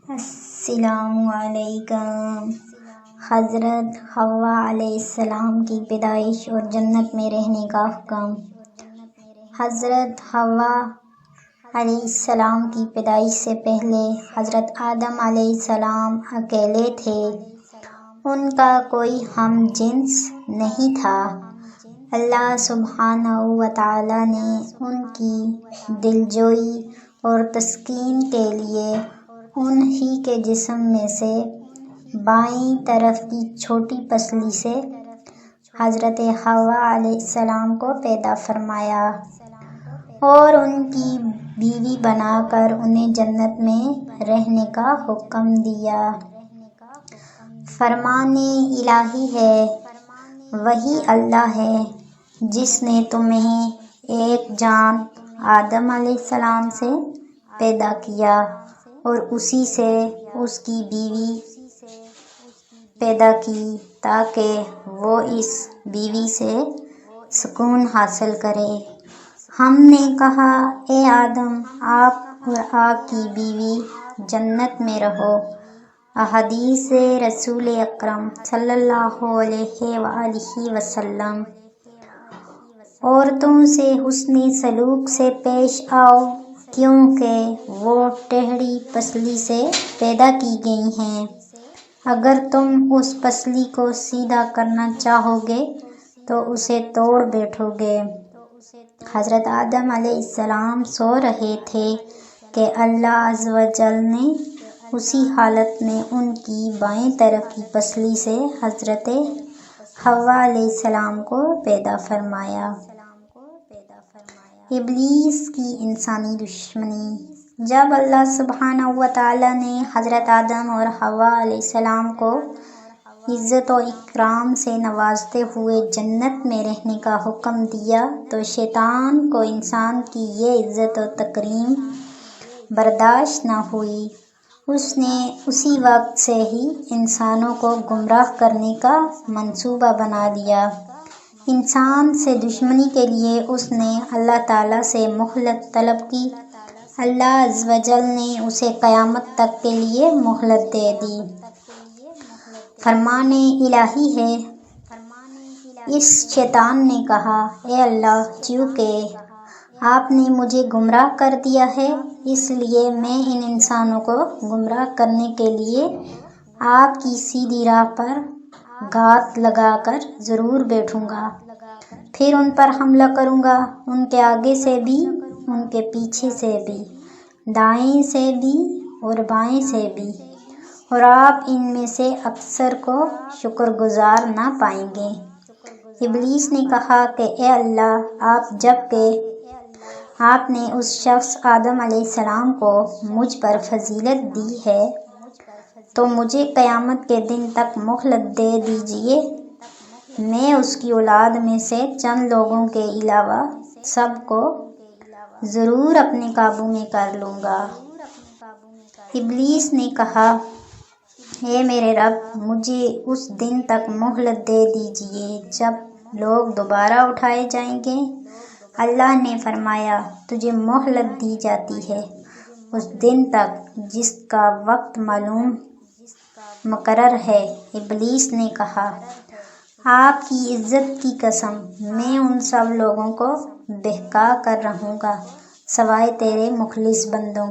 السلام علیکم۔ حضرت حوا علیہ السلام کی پیدائش اور جنت میں رہنے کا حکم۔ حضرت حوا علیہ السلام کی پیدائش سے پہلے حضرت آدم علیہ السلام اکیلے تھے، ان کا کوئی ہم جنس نہیں تھا۔ اللہ سبحانہ و تعالی نے ان کی دلجوئی اور تسکین کے لیے انہی کے جسم میں سے بائیں طرف کی چھوٹی پسلی سے حضرت حوا علیہ السلام کو پیدا فرمایا اور ان کی بیوی بنا کر انہیں جنت میں رہنے کا حکم دیا۔ فرمان الہی ہے، وہی اللہ ہے جس نے تمہیں ایک جان آدم علیہ السلام سے پیدا کیا اور اسی سے اس کی بیوی پیدا کی تاکہ وہ اس بیوی سے سکون حاصل کرے۔ ہم نے کہا، اے آدم، آپ اور آپ کی بیوی جنت میں رہو۔ احادیث رسول اکرم صلی اللہ علیہ وآلہ وسلم۔ عورتوں سے حسن سلوک سے پیش آؤ کیونکہ وہ ٹیڑھی پسلی سے پیدا کی گئی ہیں۔ اگر تم اس پسلی کو سیدھا کرنا چاہو گے تو اسے توڑ بیٹھو گے۔ حضرت آدم علیہ السلام سو رہے تھے کہ اللہ عز و جل نے اسی حالت میں ان کی بائیں طرف کی پسلی سے حضرت حوا علیہ السلام کو پیدا فرمایا۔ ابلیس کی انسانی دشمنی۔ جب اللہ سبحانہ و تعالی نے حضرت آدم اور حوا علیہ السلام کو عزت و اکرام سے نوازتے ہوئے جنت میں رہنے کا حکم دیا تو شیطان کو انسان کی یہ عزت و تکریم برداشت نہ ہوئی۔ اس نے اسی وقت سے ہی انسانوں کو گمراہ کرنے کا منصوبہ بنا لیا۔ انسان سے دشمنی کے لیے اس نے اللہ تعالیٰ سے مہلت طلب کی۔ اللہ عز و جل نے اسے قیامت تک کے لیے مہلت دے دی۔ فرمان الہی ہے، اس شیطان نے کہا، اے اللہ، چونکہ آپ نے مجھے گمراہ کر دیا ہے، اس لیے میں ان انسانوں کو گمراہ کرنے کے لیے آپ کی سیدھی راہ پر گھات لگا کر ضرور بیٹھوں گا، پھر ان پر حملہ کروں گا، ان کے آگے سے بھی، ان کے پیچھے سے بھی، دائیں سے بھی اور بائیں سے بھی، اور آپ ان میں سے اکثر کو شکر گزار نہ پائیں گے۔ ابلیس نے کہا کہ اے اللہ، جب کہ آپ نے اس شخص آدم علیہ السلام کو مجھ پر فضیلت دی ہے تو مجھے قیامت کے دن تک مہلت دے دیجیے، میں اس کی اولاد میں سے چند لوگوں کے علاوہ سب کو ضرور اپنے قابو میں کر لوں گا۔ ابلیس نے کہا، اے میرے رب، مجھے اس دن تک مہلت دے دیجیے جب لوگ دوبارہ اٹھائے جائیں گے۔ اللہ نے فرمایا، تجھے مہلت دی جاتی ہے اس دن تک جس کا وقت معلوم مقرر ہے۔ ابلیس نے کہا، آپ کی عزت کی قسم، میں ان سب لوگوں کو بہکا کر رہوں گا سوائے تیرے مخلص بندوں